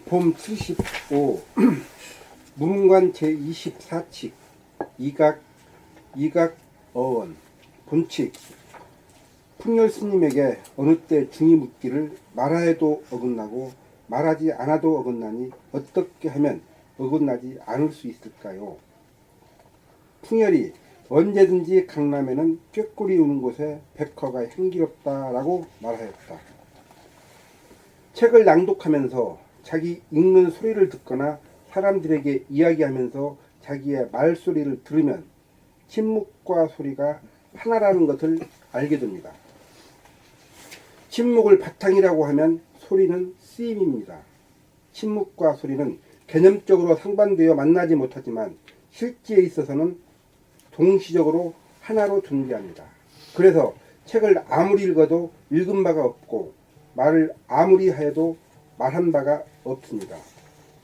봄 75 문관 제24칙 이각어원 본칙 풍열 스님에게 어느 때 중이 묻기를 말하여도 어긋나고 말하지 않아도 어긋나니 어떻게 하면 어긋나지 않을 수 있을까요? 풍열이 언제든지 강남에는 꾀꼬리 우는 곳에 백화가 향기롭다라고 말하였다. 책을 낭독하면서 자기 읽는 소리를 듣거나 사람들에게 이야기하면서 자기의 말소리를 들으면 침묵과 소리가 하나라는 것을 알게 됩니다. 침묵을 바탕이라고 하면 소리는 쓰임입니다. 침묵과 소리는 개념적으로 상반되어 만나지 못하지만 실제에 있어서는 동시적으로 하나로 존재합니다. 그래서 책을 아무리 읽어도 읽은 바가 없고 말을 아무리 하여도 말한 바가 없습니다.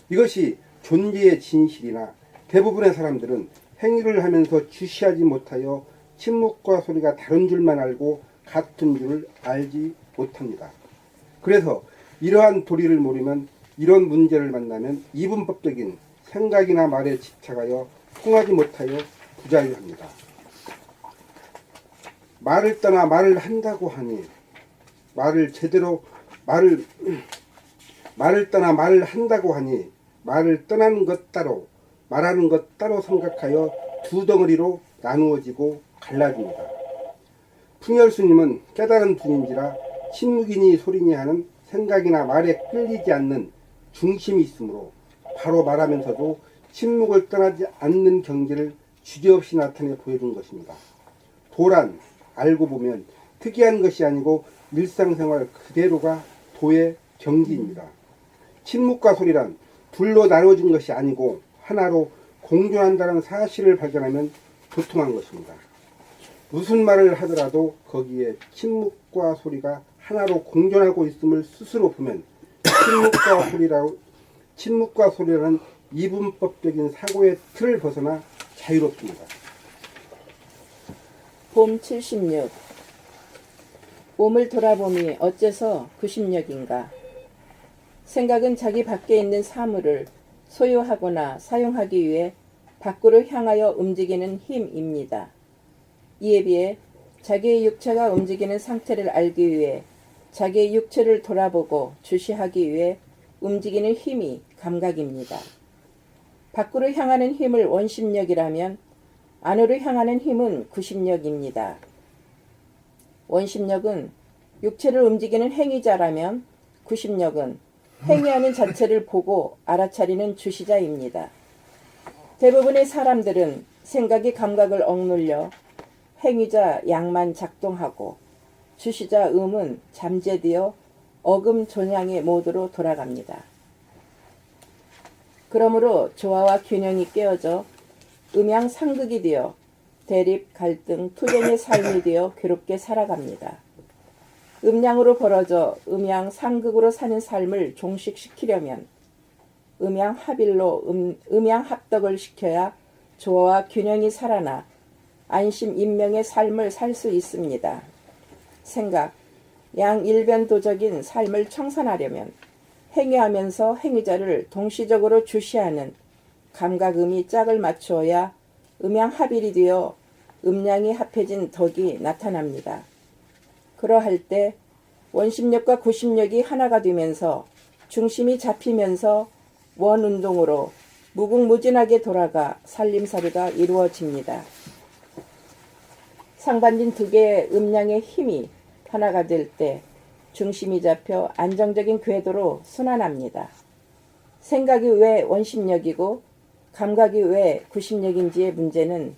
이것이 존재의 진실이나 대부분의 사람들은 행위를 하면서 주시하지 못하여 침묵과 소리가 다른 줄만 알고 같은 줄을 알지 못합니다. 그래서 이러한 도리를 모르면 이런 문제를 만나면 이분법적인 생각이나 말에 집착하여 통하지 못하여 부자유합니다. 말을 떠나 말을 한다고 하니 말을 떠나 말을 한다고 하니 말을 떠나는 것 따로 말하는 것 따로 생각하여 두 덩어리로 나누어지고 갈라집니다. 풍열스님은 깨달은 분인지라 침묵이니 소리니 하는 생각이나 말에 끌리지 않는 중심이 있으므로 바로 말하면서도 침묵을 떠나지 않는 경지를 주저없이 나타내 보여준 것입니다. 도란 알고 보면 특이한 것이 아니고 일상생활 그대로가 도의 경지입니다. 침묵과 소리란 둘로 나눠진 것이 아니고 하나로 공존한다는 사실을 발견하면 도통한 것입니다. 무슨 말을 하더라도 거기에 침묵과 소리가 하나로 공존하고 있음을 스스로 보면 침묵과 소리라는 이분법적인 사고의 틀을 벗어나 자유롭습니다. 봄 76 봄을 돌아봄이 어째서 90력인가? 생각은 자기 밖에 있는 사물을 소유하거나 사용하기 위해 밖으로 향하여 움직이는 힘입니다. 이에 비해 자기의 육체가 움직이는 상태를 알기 위해 자기의 육체를 돌아보고 주시하기 위해 움직이는 힘이 감각입니다. 밖으로 향하는 힘을 원심력이라면 안으로 향하는 힘은 구심력입니다. 원심력은 육체를 움직이는 행위자라면 구심력은 행위하는 자체를 보고 알아차리는 주시자입니다. 대부분의 사람들은 생각이 감각을 억눌려 행위자 양만 작동하고 주시자 음은 잠재되어 어금 존양의 모드로 돌아갑니다. 그러므로 조화와 균형이 깨어져 음양 상극이 되어 대립, 갈등, 투쟁의 삶이 되어 괴롭게 살아갑니다. 음양으로 벌어져 음양 상극으로 사는 삶을 종식시키려면 음양 합일로 음양 합덕을 시켜야 조화와 균형이 살아나 안심 인명의 삶을 살 수 있습니다. 생각, 양일변도적인 삶을 청산하려면 행위하면서 행위자를 동시적으로 주시하는 감각음이 짝을 맞추어야 음양합일이 되어 음양이 합해진 덕이 나타납니다. 그러할 때 원심력과 구심력이 하나가 되면서 중심이 잡히면서 원운동으로 무궁무진하게 돌아가 살림살이가 이루어집니다. 상반된 두 개의 음양의 힘이 하나가 될 때 중심이 잡혀 안정적인 궤도로 순환합니다. 생각이 왜 원심력이고 감각이 왜 구심력인지의 문제는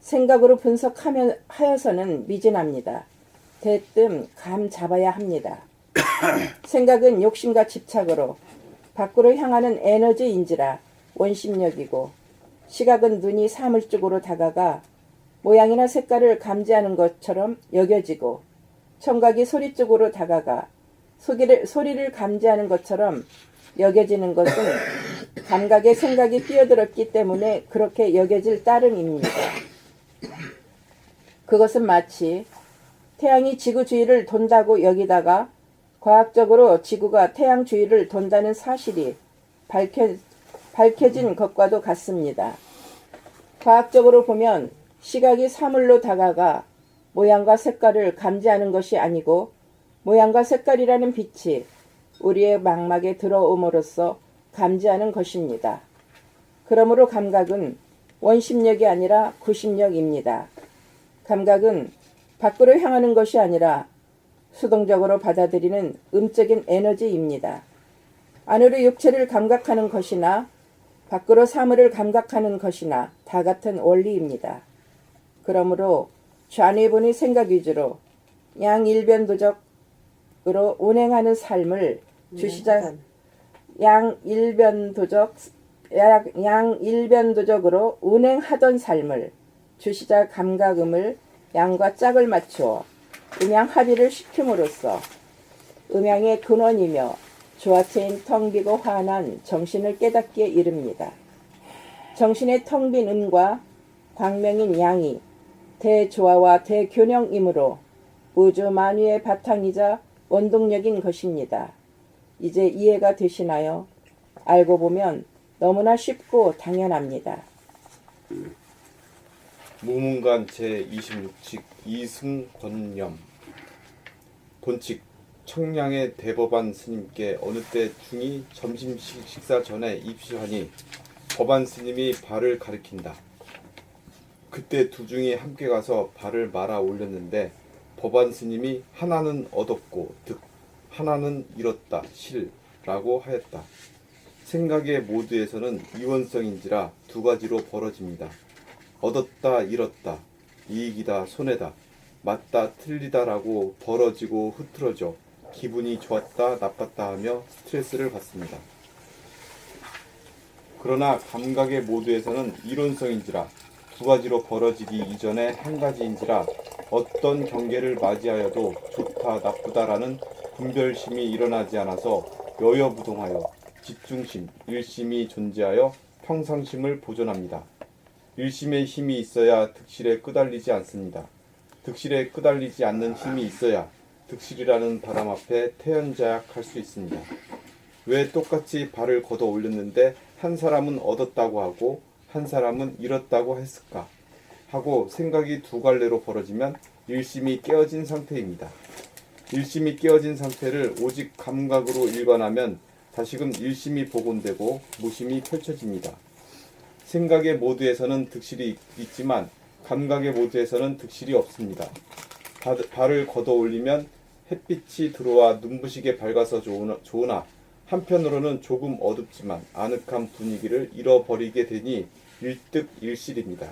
생각으로 분석하여서는 미진합니다. 대뜸 감 잡아야 합니다. 생각은 욕심과 집착으로 밖으로 향하는 에너지인지라 원심력이고 시각은 눈이 사물적으로 다가가 모양이나 색깔을 감지하는 것처럼 여겨지고 청각이 소리 쪽으로 다가가 소리를 감지하는 것처럼 여겨지는 것은 감각에 생각이 끼어들었기 때문에 그렇게 여겨질 따름입니다. 그것은 마치 태양이 지구 주위를 돈다고 여기다가 과학적으로 지구가 태양 주위를 돈다는 사실이 밝혀진 것과도 같습니다. 과학적으로 보면 시각이 사물로 다가가 모양과 색깔을 감지하는 것이 아니고 모양과 색깔이라는 빛이 우리의 망막에 들어옴으로써 감지하는 것입니다. 그러므로 감각은 원심력이 아니라 구심력입니다. 감각은 밖으로 향하는 것이 아니라 수동적으로 받아들이는 음적인 에너지입니다. 안으로 육체를 감각하는 것이나 밖으로 사물을 감각하는 것이나 다 같은 원리입니다. 그러므로 좌뇌분의 생각 위주로 양일변도적으로 운행하는 삶을 주시자 양일변도적으로 운행하던 삶을 주시자 감각음을 양과 짝을 맞추어 음양 합의를 시킴으로써 음양의 근원이며 조화체인 텅 비고 환한 정신을 깨닫기에 이릅니다. 정신의 텅 빈 음과 광명인 양이 대조화와 대균형이므로 우주 만유의 바탕이자 원동력인 것입니다. 이제 이해가 되시나요? 알고 보면 너무나 쉽고 당연합니다. 무문관 제26칙 이승권념 본칙 청량의 대법안 스님께 어느 때 중이 점심 식사 전에 입시하니 법안 스님이 발을 가리킨다. 그때 두 중이 함께 가서 발을 말아 올렸는데 법안 스님이 하나는 얻었고 득 하나는 잃었다 실라고 하였다. 생각의 모두에서는 이원성인지라 두 가지로 벌어집니다. 얻었다 잃었다 이익이다 손해다 맞다 틀리다라고 벌어지고 흐트러져 기분이 좋았다 나빴다 하며 스트레스를 받습니다. 그러나 감각의 모두에서는 이론성인지라 두 가지로 벌어지기 이전에 한 가지인지라 어떤 경계를 맞이하여도 좋다 나쁘다라는 분별심이 일어나지 않아서 여여부동하여 집중심, 일심이 존재하여 평상심을 보존합니다. 일심의 힘이 있어야 득실에 끄달리지 않습니다. 득실에 끄달리지 않는 힘이 있어야 득실이라는 바람 앞에 태연자약할 수 있습니다. 왜 똑같이 발을 걷어 올렸는데 한 사람은 얻었다고 하고 한 사람은 잃었다고 했을까 하고 생각이 두 갈래로 벌어지면 일심이 깨어진 상태입니다. 일심이 깨어진 상태를 오직 감각으로 일관하면 다시금 일심이 복원되고 무심이 펼쳐집니다. 생각의 모두에서는 득실이 있지만 감각의 모두에서는 득실이 없습니다. 발을 걷어 올리면 햇빛이 들어와 눈부시게 밝아서 좋으나 한편으로는 조금 어둡지만 아늑한 분위기를 잃어버리게 되니 일득일실입니다.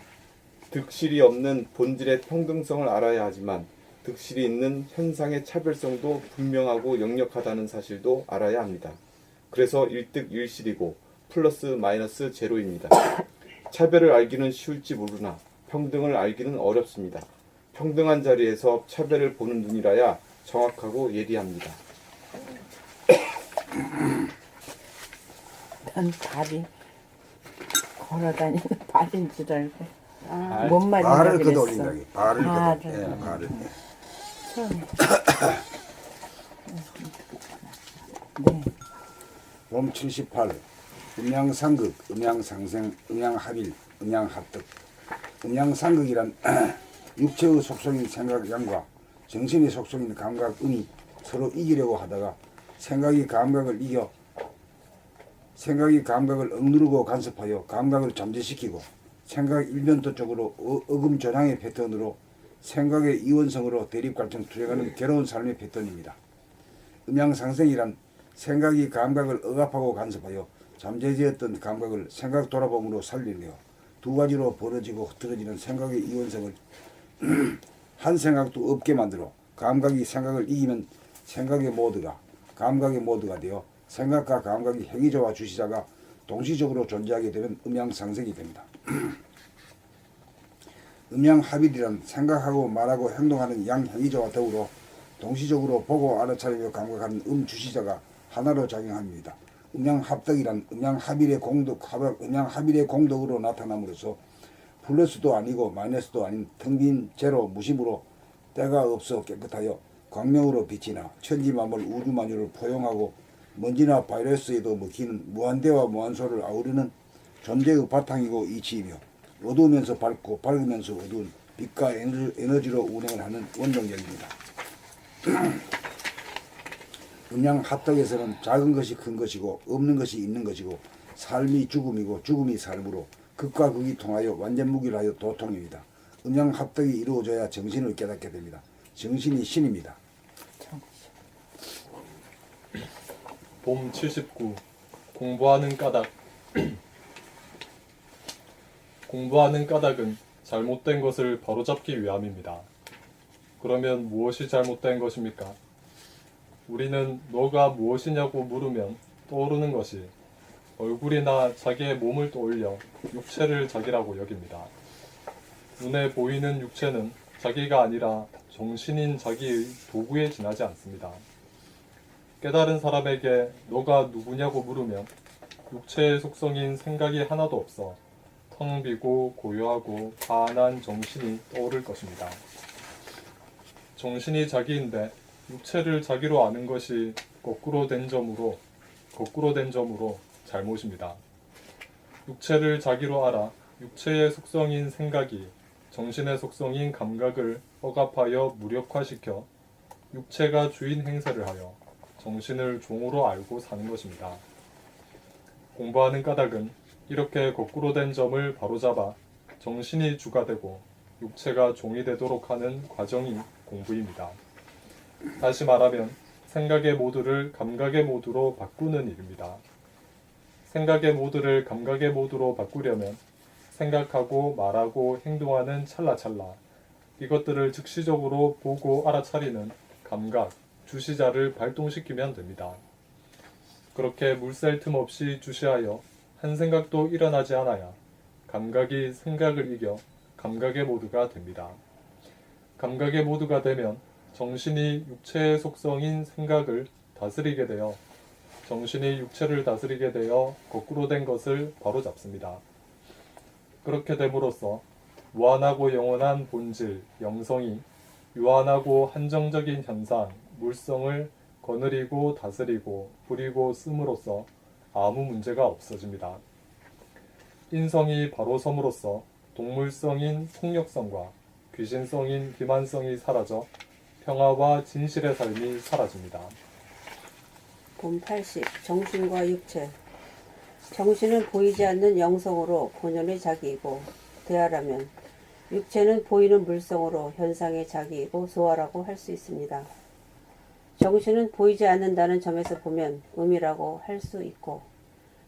득실이 없는 본질의 평등성을 알아야 하지만 득실이 있는 현상의 차별성도 분명하고 역력하다는 사실도 알아야 합니다. 그래서 일득일실이고 플러스 마이너스 제로입니다. 차별을 알기는 쉬울지 모르나 평등을 알기는 어렵습니다. 평등한 자리에서 차별을 보는 눈이라야 정확하고 예리합니다. 난 발이 걸어다니는 발인 줄 알고 뭔 발을 말인가 걷어 그랬어. 올린다기. 발을 발을. 걷어. 예, 발을. 네. 봄 78. 음양상극, 음양상생, 음양합일, 음양합득. 음양상극이란 육체의 속성인 생각양과 정신의 속성인 감각음이 서로 이기려고 하다가 생각이 감각을 억누르고 간섭하여 감각을 잠재시키고 생각 일변도 쪽으로 어금 전향의 패턴으로 생각의 이원성으로 대립갈등 투쟁하는 괴로운 삶의 패턴입니다. 음양상생이란 생각이 감각을 억압하고 간섭하여 잠재되었던 감각을 생각 돌아봄으로 살리며 두 가지로 벌어지고 흐트러지는 생각의 이원성을 한 생각도 없게 만들어 감각이 생각을 이기면 생각의 모드가 되어 생각과 감각이 행위조와 주시자가 동시적으로 존재하게 되는 음양상생이 됩니다. 음양합일이란 생각하고 말하고 행동하는 양행위조와 더불어 동시적으로 보고 알아차리며 감각하는 주시자가 하나로 작용합니다. 음양합덕이란 음양합일의 공덕으로 나타남으로써 플러스도 아니고 마이너스도 아닌 텅 빈 제로 무심으로 때가 없어 깨끗하여 광명으로 빛이나 천지만물 우주만유를 포용하고 먼지나 바이러스에도 먹히는 무한대와 무한소를 아우르는 존재의 바탕이고 이치이며 어두우면서 밝고 밝으면서 어두운 빛과 에너지로 운행을 하는 원동력입니다. 음양 합덕에서는 작은 것이 큰 것이고 없는 것이 있는 것이고 삶이 죽음이고 죽음이 삶으로 극과 극이 통하여 완전무기를 하여 도통입니다. 음양 합덕이 이루어져야 정신을 깨닫게 됩니다. 정신이 신입니다. 봄 79. 공부하는 까닭. 공부하는 까닭은 잘못된 것을 바로잡기 위함입니다. 그러면 무엇이 잘못된 것입니까? 우리는 너가 무엇이냐고 물으면 떠오르는 것이 얼굴이나 자기의 몸을 떠올려 육체를 자기라고 여깁니다. 눈에 보이는 육체는 자기가 아니라 정신인 자기의 도구에 지나지 않습니다. 깨달은 사람에게 너가 누구냐고 물으면 육체의 속성인 생각이 하나도 없어 텅 비고 고요하고 환한 정신이 떠오를 것입니다. 정신이 자기인데 육체를 자기로 아는 것이 거꾸로 된 점으로 잘못입니다. 육체를 자기로 알아 육체의 속성인 생각이 정신의 속성인 감각을 억압하여 무력화시켜 육체가 주인 행세를 하여 정신을 종으로 알고 사는 것입니다. 공부하는 까닭은 이렇게 거꾸로 된 점을 바로잡아 정신이 주가 되고 육체가 종이 되도록 하는 과정이 공부입니다. 다시 말하면 생각의 모드를 감각의 모드로 바꾸는 일입니다. 생각의 모드를 감각의 모드로 바꾸려면 생각하고 말하고 행동하는 찰나찰나 이것들을 즉시적으로 보고 알아차리는 감각, 주시자를 발동시키면 됩니다. 그렇게 물샐 틈 없이 주시하여 한 생각도 일어나지 않아야 감각이 생각을 이겨 감각의 모드가 됩니다. 감각의 모드가 되면 정신이 육체의 속성인 생각을 다스리게 되어 정신이 육체를 다스리게 되어 거꾸로 된 것을 바로잡습니다. 그렇게 됨으로써 무한하고 영원한 본질, 영성이 유한하고 한정적인 현상, 물성을 거느리고 다스리고 부리고 씀으로써 아무 문제가 없어집니다. 인성이 바로 섬으로써 동물성인 폭력성과 귀신성인 기만성이 사라져 평화와 진실의 삶이 사라집니다. 봄 80. 정신과 육체. 정신은 보이지 않는 영성으로 본연의 자기이고 대하라면 육체는 보이는 물성으로 현상의 자기이고 소화라고 할 수 있습니다. 정신은 보이지 않는다는 점에서 보면 음이라고 할 수 있고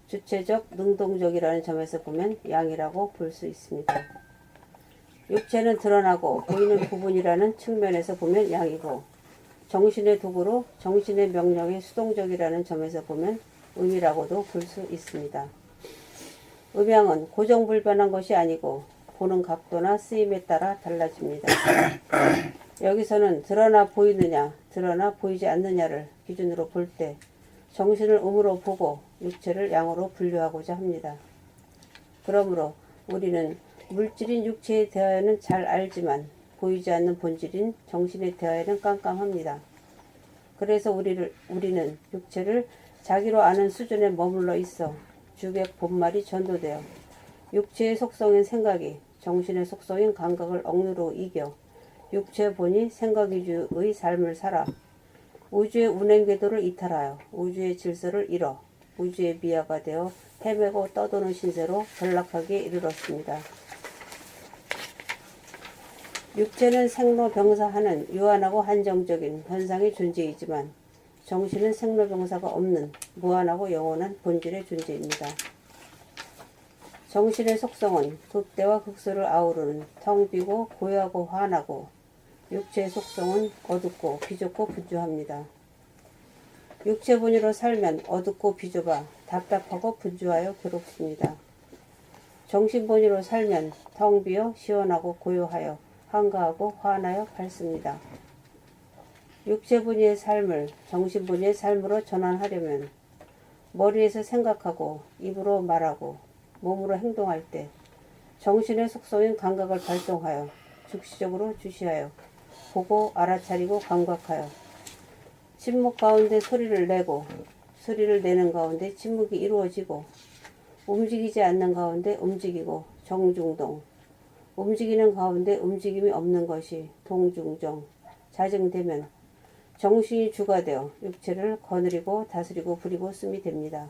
주체적, 능동적이라는 점에서 보면 양이라고 볼 수 있습니다. 육체는 드러나고 보이는 부분이라는 측면에서 보면 양이고 정신의 도구로 정신의 명령에 수동적이라는 점에서 보면 음이라고도 볼 수 있습니다. 음양은 고정불변한 것이 아니고 보는 각도나 쓰임에 따라 달라집니다. 여기서는 드러나 보이느냐, 드러나 보이지 않느냐를 기준으로 볼 때 정신을 음으로 보고 육체를 양으로 분류하고자 합니다. 그러므로 우리는 물질인 육체에 대하여는 잘 알지만 보이지 않는 본질인 정신에 대하여는 깜깜합니다. 그래서 우리는 육체를 자기로 아는 수준에 머물러 있어 주객 본말이 전도되어 육체의 속성인 생각이 정신의 속성인 감각을 억누로 이겨 육체 본이 생각 위주의 삶을 살아 우주의 운행궤도를 이탈하여 우주의 질서를 잃어 우주의 미아가 되어 헤매고 떠도는 신세로 전락하기에 이르렀습니다. 육체는 생로병사하는 유한하고 한정적인 현상의 존재이지만 정신은 생로병사가 없는 무한하고 영원한 본질의 존재입니다. 정신의 속성은 극대와 극소를 아우르는 텅 비고 고요하고 환하고 육체의 속성은 어둡고 비좁고 분주합니다. 육체 본위로 살면 어둡고 비좁아 답답하고 분주하여 괴롭습니다. 정신 본위로 살면 텅 비어 시원하고 고요하여 한가하고 환하여 밝습니다. 육체 본위의 삶을 정신 본위의 삶으로 전환하려면 머리에서 생각하고 입으로 말하고 몸으로 행동할 때 정신의 속성인 감각을 발동하여 즉시적으로 주시하여 보고 알아차리고 감각하여 침묵 가운데 소리를 내고 소리를 내는 가운데 침묵이 이루어지고 움직이지 않는 가운데 움직이고 정중동 움직이는 가운데 움직임이 없는 것이 동중정 자증되면 정신이 주가 되어 육체를 거느리고 다스리고 부리고 씀이 됩니다.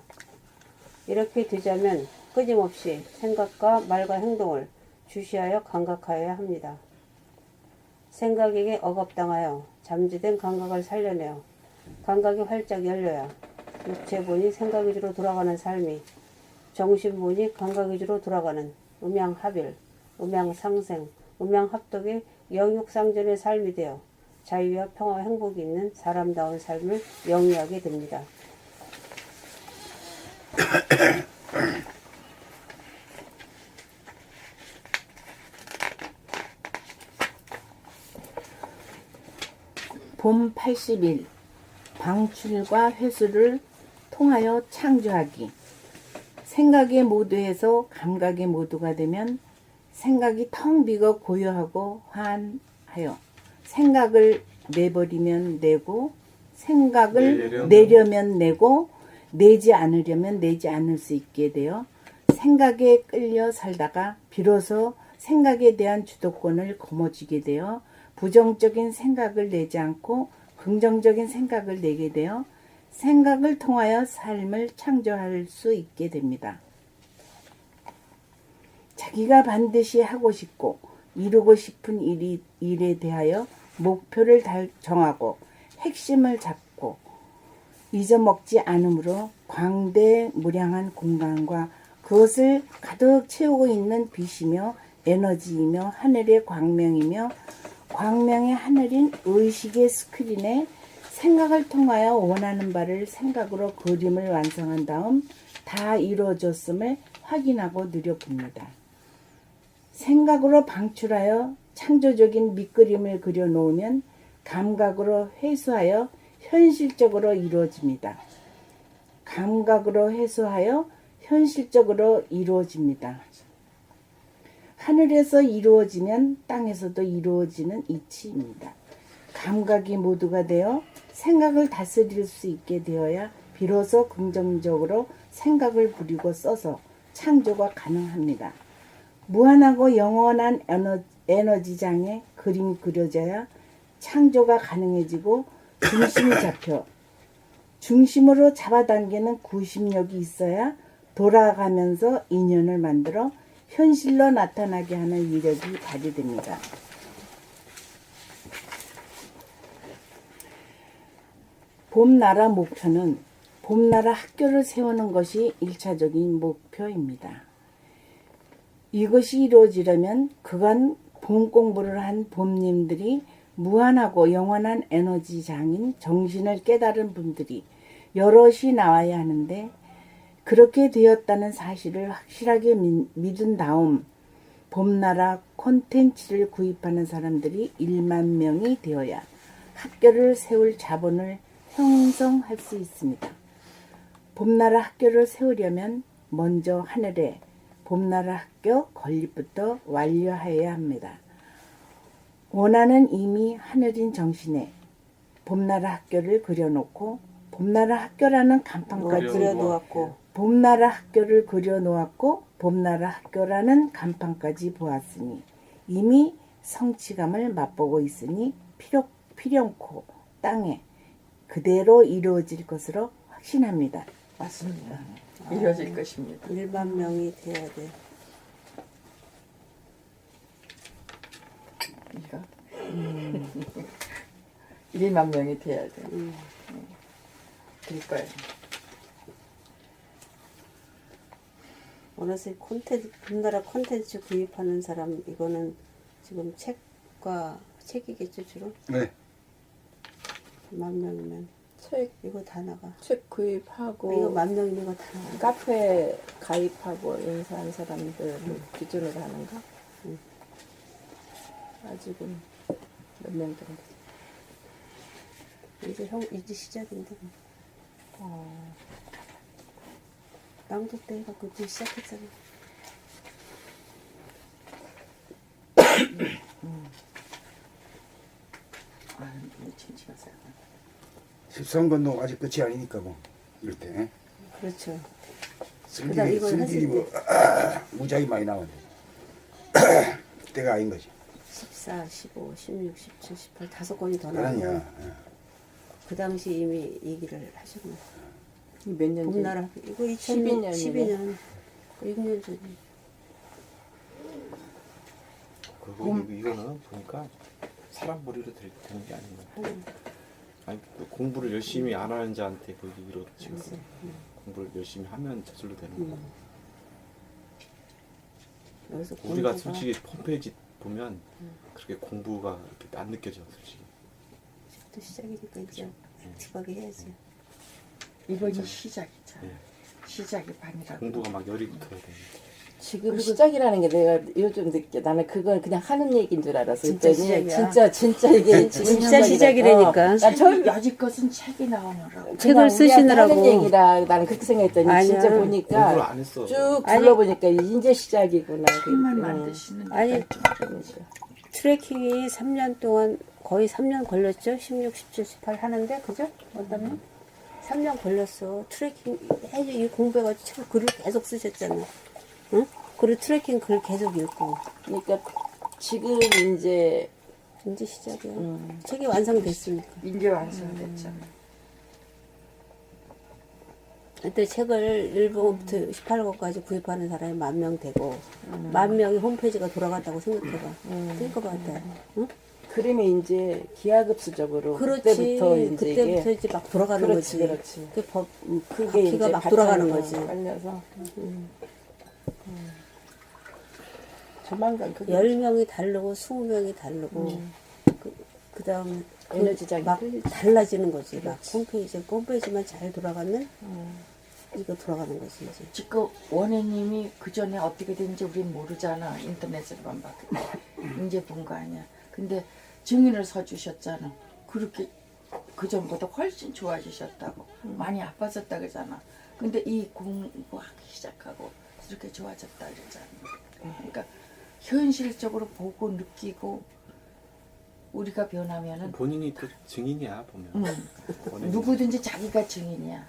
이렇게 되자면 끊임없이 생각과 말과 행동을 주시하여 감각하여야 합니다. 생각에게 억압당하여 잠재된 감각을 살려내어 감각이 활짝 열려야 육체본이 생각 위주로 돌아가는 삶이 정신본이 감각 위주로 돌아가는 음양합일, 음양상생, 음양합덕의 영육상전의 삶이 되어 자유와 평화와 행복이 있는 사람다운 삶을 영위하게 됩니다. 봄 81. 방출과 회수를 통하여 창조하기. 생각의 모두에서 감각의 모두가 되면 생각이 텅 비고 고요하고 환하여 생각을 내버리면 내고 생각을 내려면 내고 내지 않으려면 내지 않을 수 있게 되어 생각에 끌려 살다가 비로소 생각에 대한 주도권을 거머쥐게 되어 부정적인 생각을 내지 않고 긍정적인 생각을 내게 되어 생각을 통하여 삶을 창조할 수 있게 됩니다. 자기가 반드시 하고 싶고 이루고 싶은 일에 대하여 목표를 정하고 핵심을 잡고 잊어먹지 않으므로 광대무량한 공간과 그것을 가득 채우고 있는 빛이며 에너지이며 하늘의 광명이며 광명의 하늘인 의식의 스크린에 생각을 통하여 원하는 바를 생각으로 그림을 완성한 다음 다 이루어졌음을 확인하고 누려봅니다. 생각으로 방출하여 창조적인 밑그림을 그려놓으면 감각으로 회수하여 현실적으로 이루어집니다. 감각으로 회수하여 현실적으로 이루어집니다. 하늘에서 이루어지면 땅에서도 이루어지는 이치입니다. 감각이 모두가 되어 생각을 다스릴 수 있게 되어야 비로소 긍정적으로 생각을 부리고 써서 창조가 가능합니다. 무한하고 영원한 에너지장에 그림이 그려져야 창조가 가능해지고 중심이 잡혀 중심으로 잡아당기는 구심력이 있어야 돌아가면서 인연을 만들어 현실로 나타나게 하는 위력이 발휘됩니다. 봄나라 목표는 봄나라 학교를 세우는 것이 1차적인 목표입니다. 이것이 이루어지려면 그간 봄 공부를 한 봄님들이 무한하고 영원한 에너지장인 정신을 깨달은 분들이 여럿이 나와야 하는데 그렇게 되었다는 사실을 확실하게 믿은 다음 봄나라 콘텐츠를 구입하는 사람들이 1만 명이 되어야 학교를 세울 자본을 형성할 수 있습니다. 봄나라 학교를 세우려면 먼저 하늘에 봄나라 학교 건립부터 완료하여야 합니다. 원하는 이미 하늘인 정신에 봄나라 학교를 그려놓고 봄나라 학교라는 간판까지 그려놓았고 봄나라 학교를 그려놓았고 봄나라 학교라는 간판까지 보았으니 이미 성취감을 맛보고 있으니 필연코 땅에 그대로 이루어질 것으로 확신합니다. 맞습니다. 이루어질 것입니다. 1만 명이 돼야 돼. 이거 1만 명이 돼야 돼. 될 거예요. 어느새 봄나라 콘텐츠 구입하는 사람 이거는 지금 책이겠죠 주로? 네. 1만 명이면 책 이거 다 나가. 구입하고 이거 1만 명이면 이거 다 나가. 카페 가입하고 인사한 사람들 기준으로 하는가? 아직은 몇 명 정도. 이제 시작인데. 낭독 때 해갖고 이제 시작했잖아. 침침하세요. 13권도 아직 끝이 아니니까 뭐. 이럴 때 그렇죠. 성질이 이걸 성질이 하실 뭐 무지하게 많이 나오는데 때가 아닌 거지. 14, 15, 16, 17, 18 다섯 권이 더 나오고 그러냐. 그 당시 이미 얘기를 하셨나. 몇 년 전? 봄나라 이거 12년 2012년 6년 전에. 그리고 이거는 보니까 사람 머리로 되는 게 아닌 것 같아요. 아니, 그 공부를 열심히 안 하는 자한테 거기 이렇지. 공부를 열심히 하면 저절로 되는 거야. 여기서 우리가 공부가 솔직히 홈페이지 보면 그렇게 공부가 이렇게 안 느껴져, 솔직히. 또 시작이니까 이제 집하게 해야지. 이번이 시작이잖아. 예. 시작이 반이라고. 공부가 막 열이 붙어야 돼. 지금 시작이라는 게 내가 요즘 느껴. 나는 그건 그냥 하는 얘기인 줄 알았어. 진짜 그랬더니 시작이야. 진짜 이게 진짜 시작이라니까. 난 처음 여지 것은 책이 나오느라고. 책을 쓰시느라고. 하는 얘기라 나는 그렇게 생각했더니 아니야. 진짜 공부를 보니까 안 했어. 쭉 아니. 둘러보니까 이제 시작이구나. 책만 만드시는 아니, 데가 좀 트래킹이 3년 동안 거의 3년 걸렸죠. 16, 17, 18 하는데 그죠? 어떠면 3년 걸렸어. 트래킹 매주 이 공부해가지고 책 글을 계속 쓰셨잖아. 응? 그리고 트래킹 글 계속 읽고 그러니까 지금 이제 이제 시작이야. 책이 완성됐으니까. 이제 완성됐잖아. 그때 책을 1권부터 18권까지 구입하는 사람이 10,000명 되고 10,000명이 홈페이지가 돌아갔다고 생각해봐. 그러니까 같아. 응? 그림이 이제 기하급수적으로 그렇지. 그때부터 이제 그때부터 이게 이제 막 돌아가는 그렇지, 거지. 그렇지. 그 법, 그게 바퀴가 이제 막 돌아가는 바탕으로 거지. 깔려서 조만간 그게 10명이 다르고 20명이 다르고 그 다음에 에너지장이 막 틀리지. 달라지는 거지. 막 홈페이지만 잘 돌아가면 이거 돌아가는 거지 이제. 지금 원혜님이 그 전에 어떻게 됐는지 우린 모르잖아. 인터넷으로만 봤기 이제 본 거 아니야. 근데 증인을 서주셨잖아. 그렇게 그 전보다 훨씬 좋아지셨다고. 많이 아팠었다 그러잖아. 근데 이 공부하기 시작하고 이렇게 좋아졌다 그러잖아. 그러니까 현실적으로 보고 느끼고 우리가 변하면은 본인이 또 증인이야, 보면. 원인이. 누구든지 자기가 증인이야.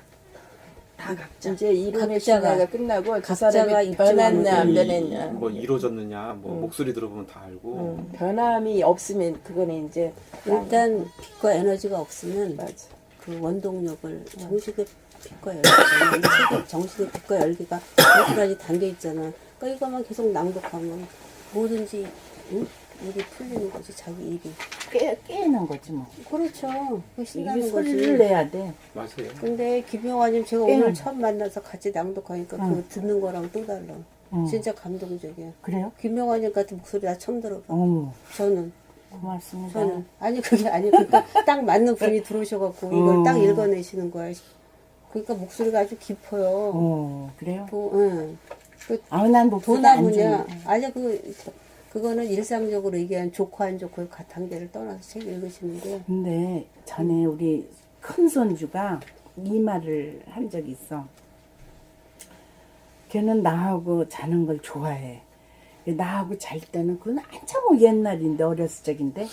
다 각자. 이제 이론의 각자가- 시대가 끝나고 그 각자가 사람이 입증하는 변했냐 안 이- 변했냐 뭐 이루어졌느냐, 뭐 목소리 들어보면 다 알고. 변함이 없으면 그거는 이제 일단 빛과 에너지가 없으면 맞아. 그 원동력을 정식의 빛과 열기가 정식의 빛과 열기가 몇 가지 담겨 있잖아. 그러니까 이거만 계속 낭독하면 뭐든지 응? 일이 풀리는 거지 자기 일이. 깨는 거지 뭐. 그렇죠. 그 이게 신나는 소리를 거지. 내야 돼. 맞아요. 근데 김영화님 제가 깨는 오늘 처음 만나서 같이 낭독하니까 그거 듣는 거랑 또 달라. 진짜 감동적이야. 그래요? 김영화님 같은 목소리 나 처음 들어봐. 어머, 저는 고맙습니다. 아니 그게 아니 그러니까 딱 맞는 분이 들어오셔갖고 이걸 딱 읽어내시는 거야. 그러니까 목소리가 아주 깊어요. 그래요? 응. 그 아, 난 목소리 안 도나무냐? 좋은데. 아니 그거는 일상적으로 얘기한 좋고 안 좋고 그 단계를 떠나서 책 읽으시는데 근데 전에 우리 큰 손주가 이 말을 한 적이 있어. 걔는 나하고 자는 걸 좋아해. 나하고 잘 때는 그건 한참 옛날인데 어렸을 적인데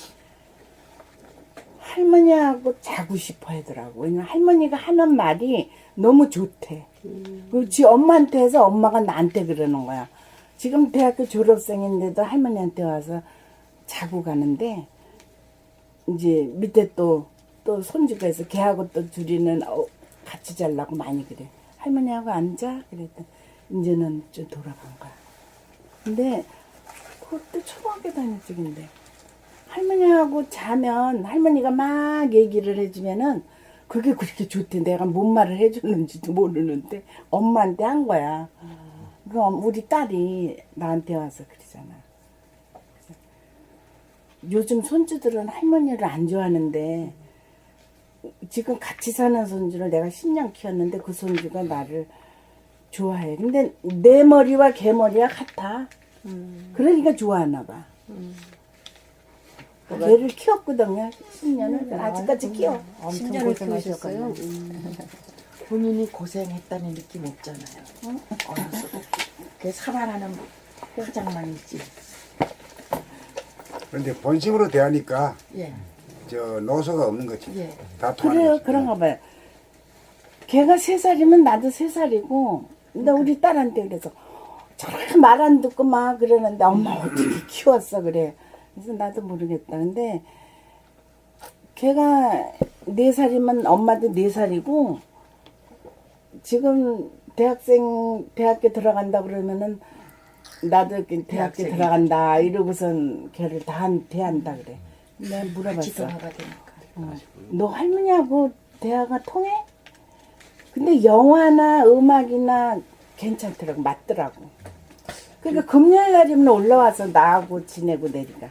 할머니하고 자고 싶어 하더라고. 왜냐면 할머니가 하는 말이 너무 좋대. 그리고 지 엄마한테 해서 엄마가 나한테 그러는 거야. 지금 대학교 졸업생인데도 할머니한테 와서 자고 가는데 이제 밑에 또 손주가 있어. 걔하고 또 둘이는 같이 자려고 많이 그래. 할머니하고 앉아? 그랬더니 이제는 좀 돌아간 거야. 근데 그것도 초등학교 다닐 적인데 할머니하고 자면 할머니가 막 얘기를 해주면은 그게 그렇게 좋대. 내가 뭔 말을 해줬는지도 모르는데 엄마한테 한 거야. 그럼 우리 딸이 나한테 와서 그러잖아. 그래서 요즘 손주들은 할머니를 안 좋아하는데 지금 같이 사는 손주를 내가 10년 키웠는데 그 손주가 나를 좋아해. 근데 내 머리와 걔 머리가 같아. 그러니까 좋아하나 봐. 걔를 키웠거든요. 10년을. 아직까지 키워. 10년을 키우셨어요. 본인이 고생했다는 느낌 없잖아요. 어렸을 때. 그 살아나는 화장만 있지. 그런데 본심으로 대하니까, 예, 저, 노소가 없는 거지. 예. 다 통하는 그래요. 거지. 그런가 봐요. 걔가 3살이면 나도 3살이고, 근데 우리 딸한테 그래서 잘 말 안 듣고 막 그러는데 엄마 어떻게 키웠어 그래. 그래서 나도 모르겠다. 근데 걔가 4살이면 엄마도 4살이고 지금 대학교 들어간다 그러면은 나도 이렇게 대학교 대학생이. 들어간다 이러고선 걔를 대한다 그래. 내가 같이 물어봤어. 동화가 되니까. 너 할머니하고 대화가 통해? 근데 영화나 음악이나 괜찮더라고, 맞더라고. 그러니까 금요일 날이면 올라와서 나하고 지내고 내리가.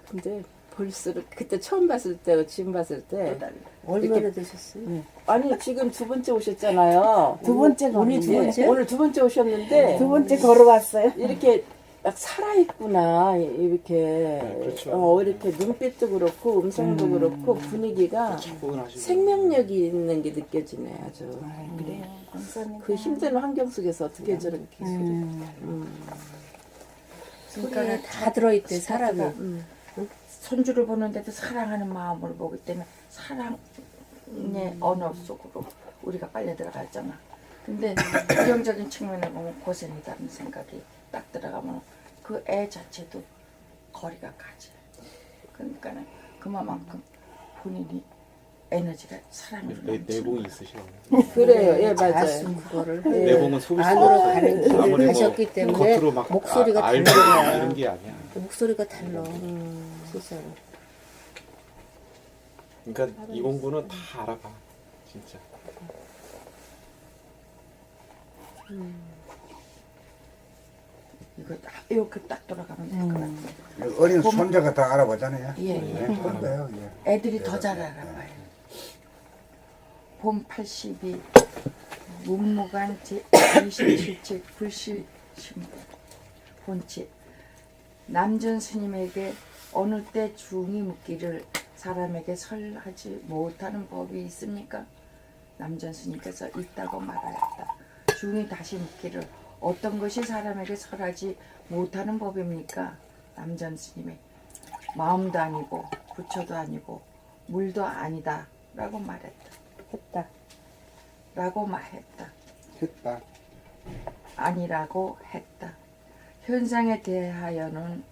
근데 볼수록 그때 처음 봤을 때 지금 봤을 때 얼마나 이렇게- 되셨어요? 아니 지금 2번째 오셨잖아요. 두 번째가 오늘 언니. 두 번째? 오늘 2번째 오셨는데 2번째 걸어왔어요. 이렇게 막 살아있구나 이렇게 이렇게 눈빛도 그렇고 음성도 그렇고 분위기가 생명력이 있는 게 느껴지네 아주. 그래요. 감사합니다. 그 힘든 환경 속에서 어떻게 저렇게 그러니까 다 들어있대 사람이. 손주를 보는데도 사랑하는 마음을 보기 때문에 사랑의 언어 속으로 우리가 빨려 들어가잖아. 근데 부정적인 측면에 보면 고생이다는 생각이 딱 들어가면 그 애 자체도 거리가 가지. 그러니까는 그만큼 본인이 에너지가 사람이 내공이 있으시네요. 그래요. 예 맞아요. 가수 그거를 내공은 속일 수 안으로 없어요. 가는 길을 아무리 뭐 가셨기 때문에 겉으로 막 목소리가 알고 달라. 이런 게 아니야. 목소리가 달라. 진짜. 그러니까 이 공부는 다 알아봐, 진짜. 이거 딱 이렇게 딱 돌아가면 될 것 같아요. 어린 손자가 다 알아보잖아요. 예. 그런 거예요. 예. 애들이 더 잘 알아봐요. 봄 82 문무관 제27책 불실심 본체 남전 스님에게 어느 때 중이 묻기를 사람에게 설하지 못하는 법이 있습니까? 남전 스님께서 있다고 말하였다. 중이 다시 묻기를 어떤 것이 사람에게 설하지 못하는 법입니까? 남전 스님의 마음도 아니고 부처도 아니고 물도 아니다 라고 말했다. 했다. 라고 말했다. 했다. 아니라고 했다. 현상에 대하여는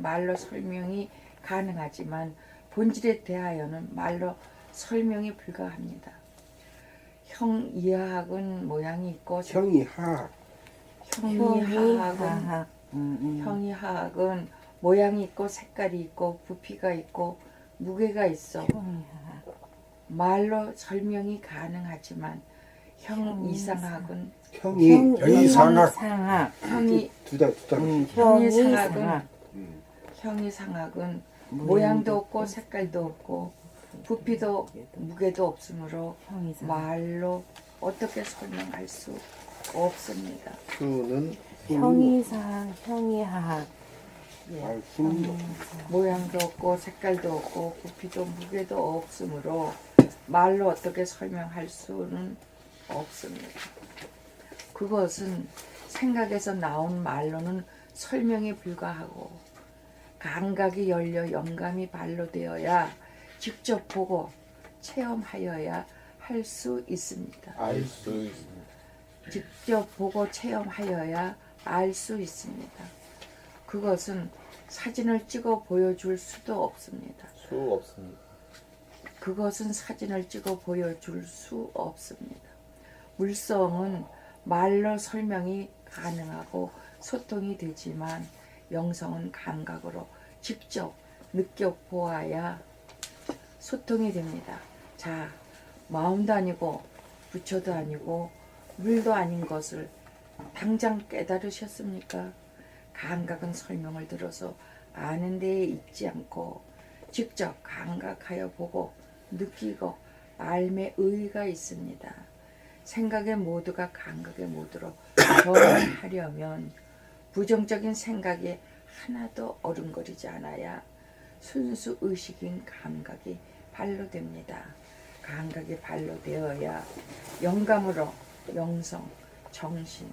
말로 설명이 가능하지만 본질에 대하여는 말로 설명이 불가합니다. 형이하학은 모양이 있고 형이 하학. 형이하학은 모양이 있고 색깔이 있고 부피가 있고 무게가 있어 말로 설명이 가능하지만 형이상학은 형이상학. 형이 두자. 형이상학은 모양도 없고 색깔도 없고 부피도 무게도 없으므로 말로 어떻게 설명할 수 없습니다. 수는 형이하학. 모양도 없고 색깔도 없고 부피도 무게도 없으므로 말로 어떻게 설명할 수는 없습니다. 그것은 생각에서 나온 말로는 설명이 불가하고 감각이 열려 영감이 발로되어야 직접 보고 체험하여야 할 수 있습니다. 알 수 있습니다. 직접 보고 체험하여야 알 수 있습니다. 그것은 사진을 찍어 보여줄 수도 없습니다. 수 없습니다. 그것은 사진을 찍어 보여줄 수 없습니다. 물성은 말로 설명이 가능하고 소통이 되지만 영성은 감각으로 직접 느껴보아야 소통이 됩니다. 자, 마음도 아니고 부처도 아니고 물도 아닌 것을 당장 깨달으셨습니까? 감각은 설명을 들어서 아는 데에 있지 않고 직접 감각하여 보고 느끼고 알매 의의가 있습니다. 생각의 모두가 감각의 모두로 변하려면 부정적인 생각이 하나도 어른거리지 않아야 순수 의식인 감각이 발로됩니다. 감각이 발로되어야 영감으로 영성, 정신,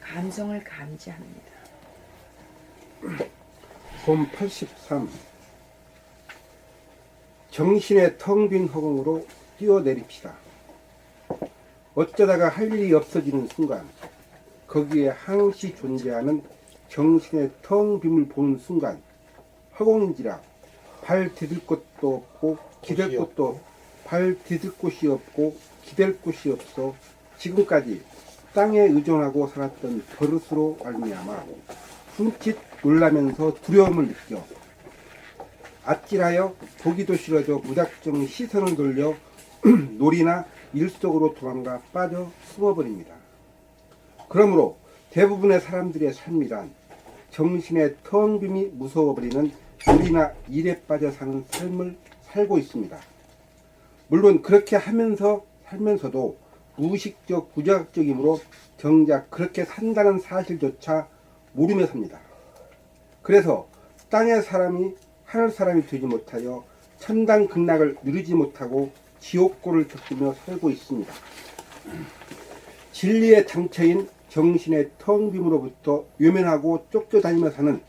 감성을 감지합니다. 봄 83 정신의 텅 빈 허공으로 뛰어내립시다. 어쩌다가 할 일이 없어지는 순간 거기에 항시 존재하는 정신의 텅 빈을 보는 순간 허공인지라 발 디딜 곳도 없고 기댈 곳도 발 디딜 곳이 없고 기댈 곳이 없어 지금까지 땅에 의존하고 살았던 버릇으로 말미암아 흠칫 놀라면서 두려움을 느껴 아찔하여 보기도 싫어져 무작정 시선을 돌려 놀이나 일 속으로 도망가 빠져 숨어버립니다. 그러므로 대부분의 사람들의 삶이란 정신의 텅 빔이 무서워버리는 놀이나 일에 빠져 사는 삶을 살고 있습니다. 물론 그렇게 살면서도 무의식적 부자학적이므로 정작 그렇게 산다는 사실조차 모르며 삽니다. 그래서 땅의 사람이 하늘 사람이 되지 못하여 천당 극락을 누리지 못하고 지옥고를 겪으며 살고 있습니다. 진리의 장처인 정신의 텅 빔으로부터 외면하고 쫓겨다니며 사는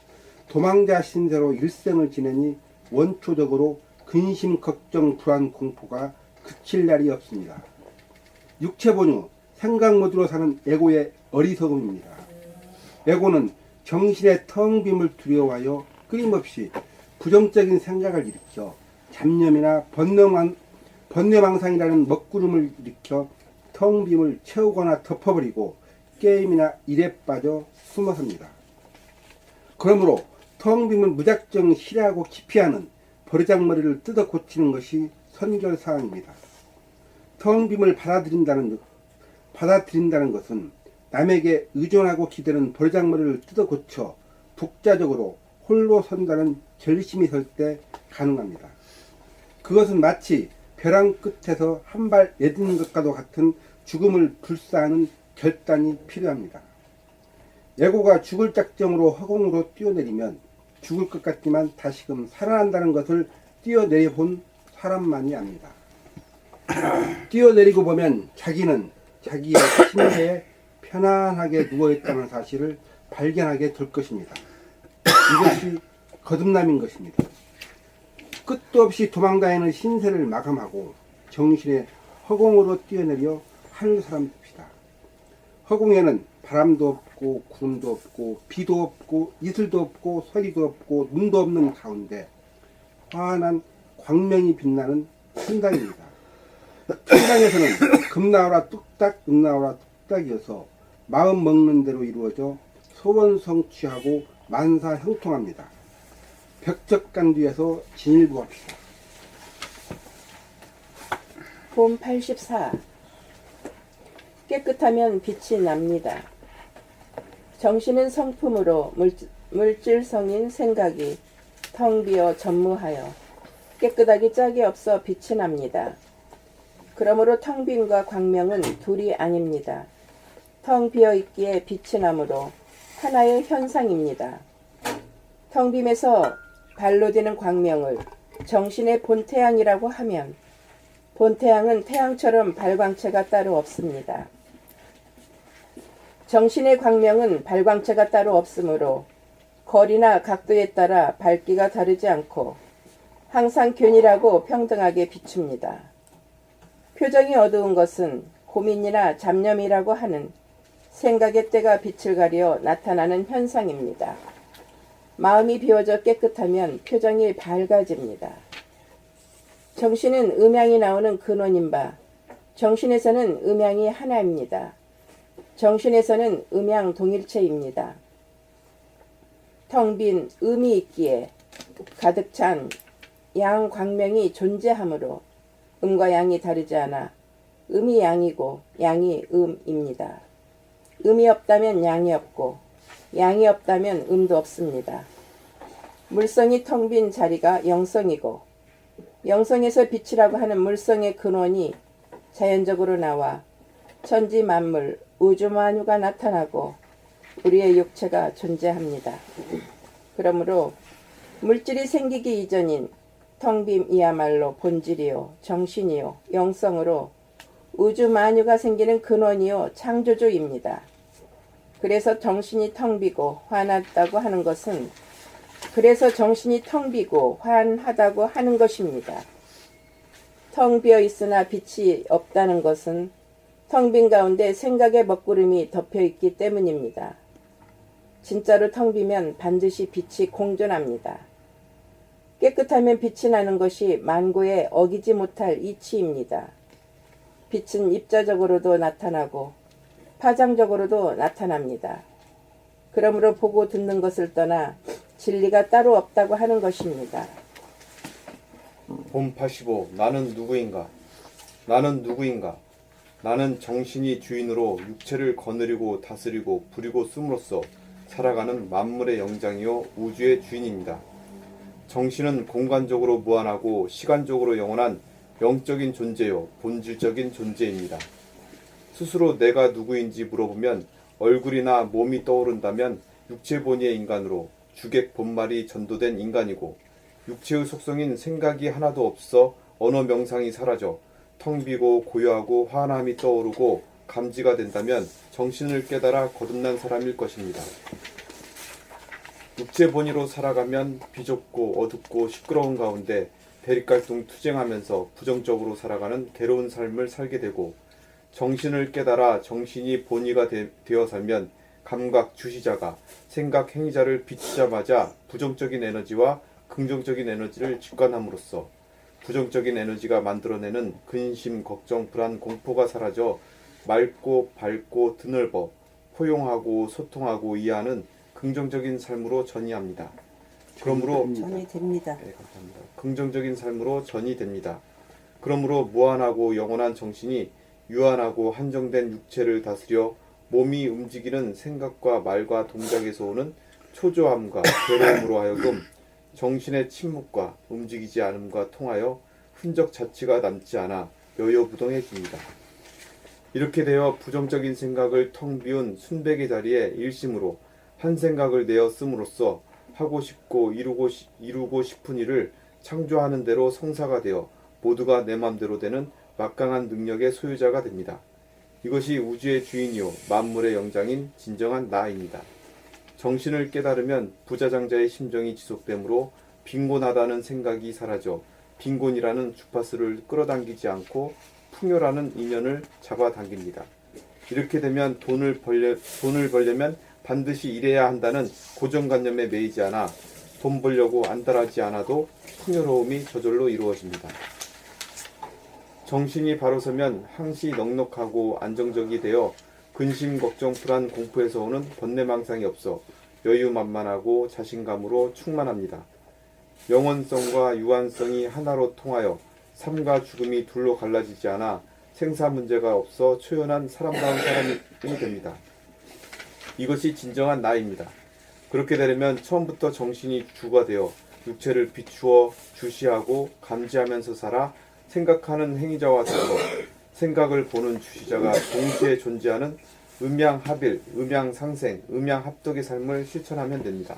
도망자 신세로 일생을 지내니 원초적으로 근심, 걱정, 불안, 공포가 그칠 날이 없습니다. 육체 본유, 생각 모드로 사는 에고의 어리석음입니다. 에고는 정신의 텅 빔을 두려워하여 끊임없이 부정적인 생각을 일으켜 잡념이나 번뇌망상이라는 먹구름을 일으켜 텅 빔을 채우거나 덮어버리고 게임이나 일에 빠져 숨어섭니다. 그러므로 텅 빔을 무작정 싫어하고 기피하는 버르장머리를 뜯어 고치는 것이 선결사항입니다. 텅 빔을 받아들인다는 것은 남에게 의존하고 기대는 버르장머리를 뜯어 고쳐 독자적으로 홀로 선다는 결심이 설 때 가능합니다. 그것은 마치 벼랑 끝에서 한 발 내딛는 것과도 같은 죽음을 불사하는 결단이 필요합니다. 에고가 죽을 작정으로 허공으로 뛰어내리면 죽을 것 같지만 다시금 살아난다는 것을 뛰어내려 본 사람만이 압니다. 뛰어내리고 보면 자기는 자기의 침대에 편안하게 누워있다는 사실을 발견하게 될 것입니다. 이것이 거듭남인 것입니다. 끝도 없이 도망다니는 신세를 마감하고 정신의 허공으로 뛰어내려 하늘 사람 됩시다. 허공에는 바람도 없고 구름도 없고 비도 없고 이슬도 없고 소리도 없고 눈도 없는 가운데 환한 광명이 빛나는 천당입니다. 천당에서는 금나오라 뚝딱 금나오라 뚝딱이어서 마음 먹는 대로 이루어져 소원 성취하고 만사 형통합니다. 벽적간뒤에서 진일보합시다. 봄 84. 깨끗하면 빛이 납니다. 정신은 성품으로 물질성인 생각이 텅 비어 전무하여 깨끗하기 짝이 없어 빛이 납니다. 그러므로 텅 빈과 광명은 둘이 아닙니다. 텅 비어 있기에 빛이 나므로 하나의 현상입니다. 텅 빔에서 발로 되는 광명을 정신의 본태양이라고 하면 본태양은 태양처럼 발광체가 따로 없습니다. 정신의 광명은 발광체가 따로 없으므로 거리나 각도에 따라 밝기가 다르지 않고 항상 균일하고 평등하게 비춥니다. 표정이 어두운 것은 고민이나 잡념이라고 하는 생각의 때가 빛을 가려 나타나는 현상입니다. 마음이 비워져 깨끗하면 표정이 밝아집니다. 정신은 음양이 나오는 근원인 바 정신에서는 음양이 하나입니다. 정신에서는 음양 동일체입니다. 텅 빈 음이 있기에 가득 찬 양 광명이 존재하므로 음과 양이 다르지 않아 음이 양이고 양이 음입니다. 음이 없다면 양이 없고 양이 없다면 음도 없습니다. 물성이 텅 빈 자리가 영성이고 영성에서 빛이라고 하는 물성의 근원이 자연적으로 나와 천지 만물 우주 만유가 나타나고 우리의 육체가 존재합니다. 그러므로 물질이 생기기 이전인 텅 빔이야말로 본질이요 정신이요 영성으로 우주 만유가 생기는 근원이요 창조주입니다. 그래서 정신이 텅 비고 환하다고 하는 것은 그래서 정신이 텅 비고 환하다고 하는 것입니다. 텅 비어 있으나 빛이 없다는 것은 텅 빈 가운데 생각의 먹구름이 덮여 있기 때문입니다. 진짜로 텅 비면 반드시 빛이 공존합니다. 깨끗하면 빛이 나는 것이 만고에 어기지 못할 이치입니다. 빛은 입자적으로도 나타나고 파장적으로도 나타납니다. 그러므로 보고 듣는 것을 떠나 진리가 따로 없다고 하는 것입니다. 봄 85. 나는 누구인가? 나는 누구인가? 나는 정신이 주인으로 육체를 거느리고 다스리고 부리고 씀으로써 살아가는 만물의 영장이요 우주의 주인입니다. 정신은 공간적으로 무한하고 시간적으로 영원한 영적인 존재요 본질적인 존재입니다. 스스로 내가 누구인지 물어보면 얼굴이나 몸이 떠오른다면 육체 본위의 인간으로 주객 본말이 전도된 인간이고 육체의 속성인 생각이 하나도 없어 언어 명상이 사라져 텅 비고 고요하고 화남이 떠오르고 감지가 된다면 정신을 깨달아 거듭난 사람일 것입니다. 육체 본위로 살아가면 비좁고 어둡고 시끄러운 가운데 대립갈등 투쟁하면서 부정적으로 살아가는 괴로운 삶을 살게 되고 정신을 깨달아 정신이 본위가 되어 살면 감각 주시자가 생각 행위자를 비추자마자 부정적인 에너지와 긍정적인 에너지를 직관함으로써 부정적인 에너지가 만들어내는 근심, 걱정, 불안, 공포가 사라져 맑고 밝고 드넓어 포용하고 소통하고 이해하는 긍정적인 삶으로 전이합니다. 그러므로 전이 됩니다. 네, 감사합니다. 긍정적인 삶으로 전이 됩니다. 그러므로 무한하고 영원한 정신이 유한하고 한정된 육체를 다스려 몸이 움직이는 생각과 말과 동작에서 오는 초조함과 괴로움으로 하여금 정신의 침묵과 움직이지 않음과 통하여 흔적 자체가 남지 않아 여요부동해집니다. 이렇게 되어 부정적인 생각을 텅 비운 순백의 자리에 일심으로 한 생각을 내어 씀으로써 하고 싶고 이루고 싶은 일을 창조하는 대로 성사가 되어 모두가 내 맘대로 되는 막강한 능력의 소유자가 됩니다. 이것이 우주의 주인이요 만물의 영장인 진정한 나입니다. 정신을 깨달으면 부자장자의 심정이 지속되므로 빈곤하다는 생각이 사라져 빈곤이라는 주파수를 끌어당기지 않고 풍요라는 인연을 잡아당깁니다. 이렇게 되면 돈을 벌려면 반드시 일해야 한다는 고정관념에 매이지 않아 돈 벌려고 안달하지 않아도 풍요로움이 저절로 이루어집니다. 정신이 바로 서면 항시 넉넉하고 안정적이 되어 근심, 걱정, 불안, 공포에서 오는 번뇌망상이 없어 여유만만하고 자신감으로 충만합니다. 영원성과 유한성이 하나로 통하여 삶과 죽음이 둘로 갈라지지 않아 생사 문제가 없어 초연한 사람다운 사람이 됩니다. 이것이 진정한 나입니다. 그렇게 되려면 처음부터 정신이 주가 되어 육체를 비추어 주시하고 감지하면서 살아 생각하는 행위자와 더불어 생각을 보는 주시자가 동시에 존재하는 음양합일, 음양상생, 음양합덕의 삶을 실천하면 됩니다.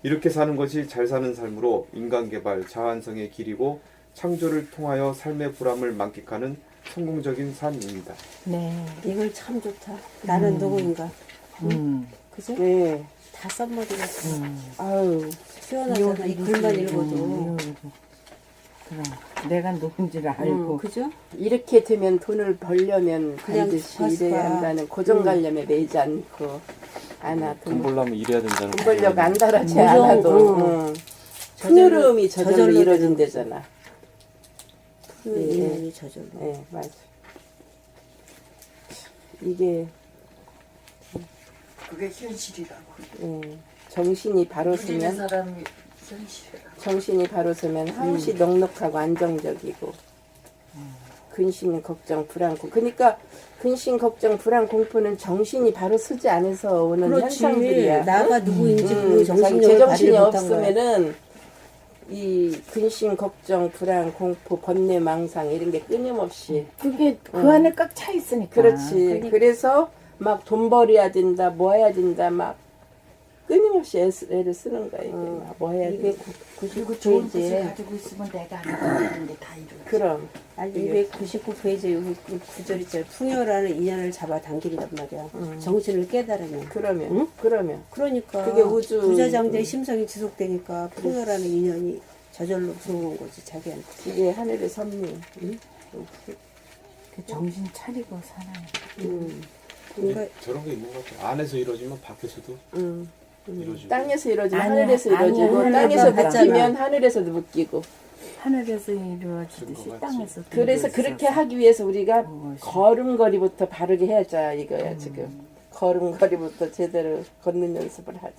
이렇게 사는 것이 잘 사는 삶으로 인간개발, 자완성의 길이고 창조를 통하여 삶의 보람을 만끽하는 성공적인 삶입니다. 네. 이걸 참 좋다. 나는 누구인가? 그죠? 네. 다섯 마디가 아유, 시원하잖아. 이 글만 읽어도. 그럼 내가 누군지를 알고. 그죠? 이렇게 되면 돈을 벌려면 그냥 반드시 스파스파. 일해야 한다는 고정관념에 매이지 않고 않아. 돈 벌려면 일해야 된다는 돈 벌려고 안달하지 고정, 않아도 응. 풍요로움이 저절로 저절로 이루어진대잖아. 인연이 저절로. 네, 맞아. 이게 그게 현실이라고. 정신이 바로 누리는 서면 사람이 현실이라고. 정신이 바로 서면 항시 넉넉하고 안정적이고 근심, 걱정, 불안, 공포. 그러니까 근심, 걱정, 불안, 공포는 정신이 바로 서지 않아서 오는 그렇지. 현상들이야. 나가 누구인지 그 자기 정신력을 제정신이 발휘를 못한 거야. 없으면은 이 근심, 걱정, 불안, 공포, 번뇌, 망상 이런 게 끊임없이 그게 그 안에 꽉 차 있으니까. 그렇지. 그래서 막 돈 벌어야 된다, 뭐 해야 된다, 막 끊임없이 애를 쓰는 거야. 이게 막 뭐 해야 이게 된다. 그리고 좋은 뜻을 99페이지에 가지고 있으면 내가 하는 게 다 이루어져. 그럼 299페이지에 여기 구절 있잖아. 풍요라는 인연을 잡아 당긴단 말이야. 정신을 깨달으면. 그러면 그러니까 그게 우주- 부자장자의 심성이 지속되니까 풍요라는 인연이 저절로 들어오는 거지 자기한테. 이게 하늘의 선미. 응? 그 정신 차리고 살아요. 그러니까 저런 게 있는 것 같아요. 안에서 이루어지면 밖에서도 이루어지고. 땅에서 이루어지면 아니, 하늘에서 아니, 이루어지고 하늘에서 땅에서 봤잖아. 묶이면 하늘에서도 묶이고. 하늘에서 이루어지듯이 그런 것 땅에서 그래서 그렇게 하기 위해서 우리가 무엇이. 걸음걸이부터 바르게 해야자 이거야 지금. 걸음걸이부터 제대로 걷는 연습을 하자.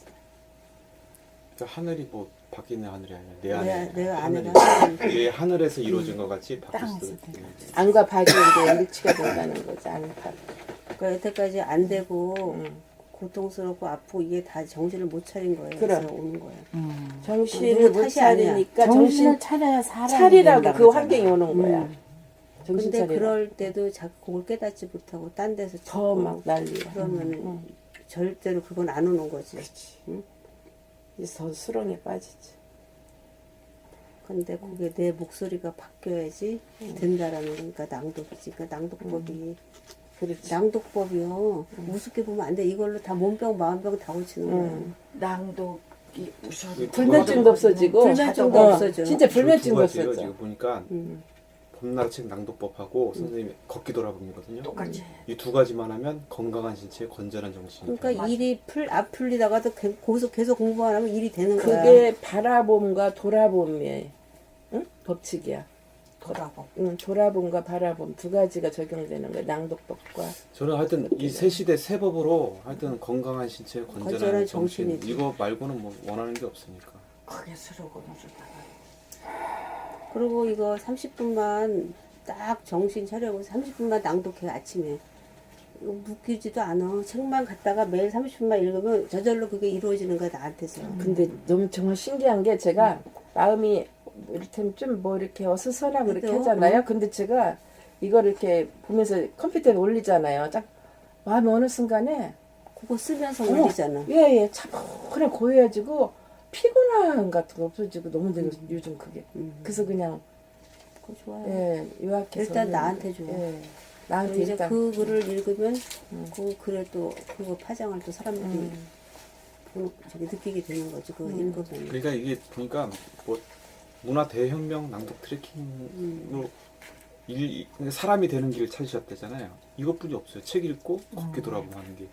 그러니까 하늘이 뭐 밖에 있는 하늘이 아니라 내 안에 내가 하늘이 안에가 내 하늘에서 이루어진 것 같이 땅에서 밖에서도 되는 안과 박이 이제 일치가 된다는 거지. 안과. 그러니까 여태까지 안 되고 응. 고통스럽고 아프고 이게 다 정신을 못 차린 거예요. 그래. 그래서 오는 거야. 정신을 누구 못 탓이 아니야. 차리니까 정신을 정신 차려야 사람이 차리라고 된다고 그 그러잖아. 환경이 오는 거야. 정신 근데 차리라. 그럴 때도 자꾸 그걸 깨닫지 못하고 딴 데서 더 찾고 막 난리야. 그러면은 절대로 그건 안 오는 거지. 이제 더 수렁에 빠지지. 근데 그게 내 목소리가 바뀌어야지 된다라는 거니까 낭독이지. 그 낭독법이 그렇지. 낭독법이요. 우습게 보면 안 돼. 이걸로 다 몸병 마음병 다 고치는 거예요. 낭독이 우선 불면증도 없어지고 불면증도 어, 없어져. 진짜 불면증도 두 가지예요. 없어져. 지금 보니까 봄나라 책 낭독법하고 선생님이 걷기 돌아봄이거든요. 똑같이 이 두 가지만 하면 건강한 신체, 건전한 정신이. 그러니까 일이 안 풀리다가도 거기서 계속 공부 안 하면 일이 되는 거야. 그게 바라봄과 돌아봄의 법칙이야. 돌아보. 돌아봄과 바라봄 두 가지가 적용되는 거야. 낭독법과. 저는 하여튼 이 세 시대 세 법으로 하여튼 건강한 신체, 건전한 건전한 정신 정신이지. 이거 말고는 뭐 원하는 게 없으니까. 크게 수록을 해주다가 그리고 이거 30분만 딱 정신 차려고 30분만 낭독해 아침에. 이거 묶이지도 않아. 책만 갖다가 매일 30분만 읽으면 저절로 그게 이루어지는 거야 나한테서. 근데 너무 정말 신기한 게 제가 마음이 이를테면 좀 뭐 이렇게 어수선하고 이렇게 그래도, 하잖아요. 근데 제가 이걸 이렇게 보면서 컴퓨터에 올리잖아요. 딱 마음이 어느 순간에 그거 쓰면서 올리잖아. 예예 차분하게 고요해지고 피곤함 같은 거 없어지고 너무 되게 요즘 그게 그래서 그냥 그거 좋아요. 예 요약해서 일단 나한테 좋아. 예 나한테 이제 일단 그 글을 읽으면 그 글에 또 그거 파장을 또 사람들이 저기 느끼게 되는 거지. 그거 읽으면. 그러니까 이게 보니까 뭐 문화 대혁명 낭독 트래킹으로 사람이 되는 길을 찾으셨대잖아요. 이것뿐이 없어요. 책 읽고 걷기 돌아보고 하는 게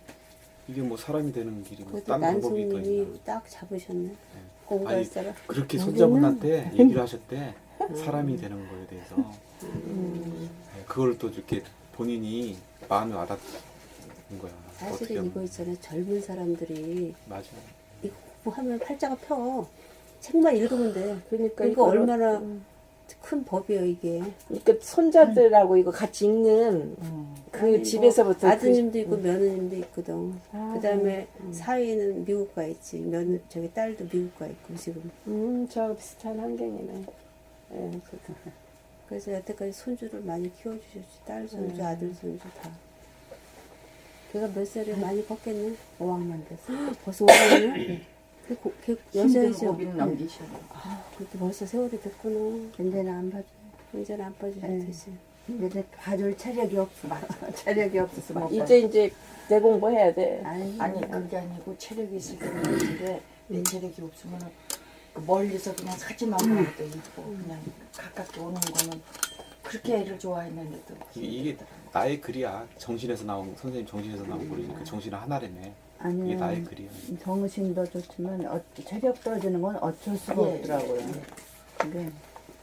이게 뭐 사람이 되는 길이 뭐 그것도 딴 방법이 또 난송님이 있나. 딱 잡으셨네. 공부할 아니, 사람. 그렇게 손자분한테 얘기를 하셨대. 사람이 되는 거에 대해서. 네, 그걸 또 이렇게 본인이 마음에 와닿는 거야. 어떻게 사실은 하면. 이거 있잖아요. 젊은 사람들이 맞아. 이거 공부하면 팔자가 펴. 책만 읽으면 돼. 그러니까 이거 이거를- 얼마나 큰 법이에요 이게. 그러니까 손자들하고 이거 같이 읽는 그 아니, 집에서부터 뭐 아드님도 있고 며느님도 있거든. 아, 그다음에 사위는 미국 가 있지. 저기 딸도 미국 가 있고 지금. 저 비슷한 환경이네. 예, 그래서 여태까지 손주를 많이 키워주셨지. 딸 손주, 아들 손주 다. 걔가 몇 살에 많이 컸겠네? 5학년 됐어. 벌써 5학년이야? 걔 여자이죠? 고빈 넘기셔. 그렇게 벌써 세월이 됐구나. 이제는 안 봐줘. 이제는 안 빠지셨듯이. 이제 봐줄 체력이 없어. 체력이 없어서 못 봐. 이제 내 공부해야 돼. 아니 그게 아니고 체력이 있을 때는 있는데 내 체력이 없으면 그 멀리서 그냥 사진만 봐도 있고 그냥 가깝게 오는 거는 그렇게 애를 좋아했는데도 이게 나의 글이야. 정신에서 나온 선생님 정신에서 나온 글이 그 정신을 하나라며. 이게 나의 글이야. 정신도 좋지만 체력 떨어지는 건 어쩔 수가 예, 없더라고요. 예, 예. 근데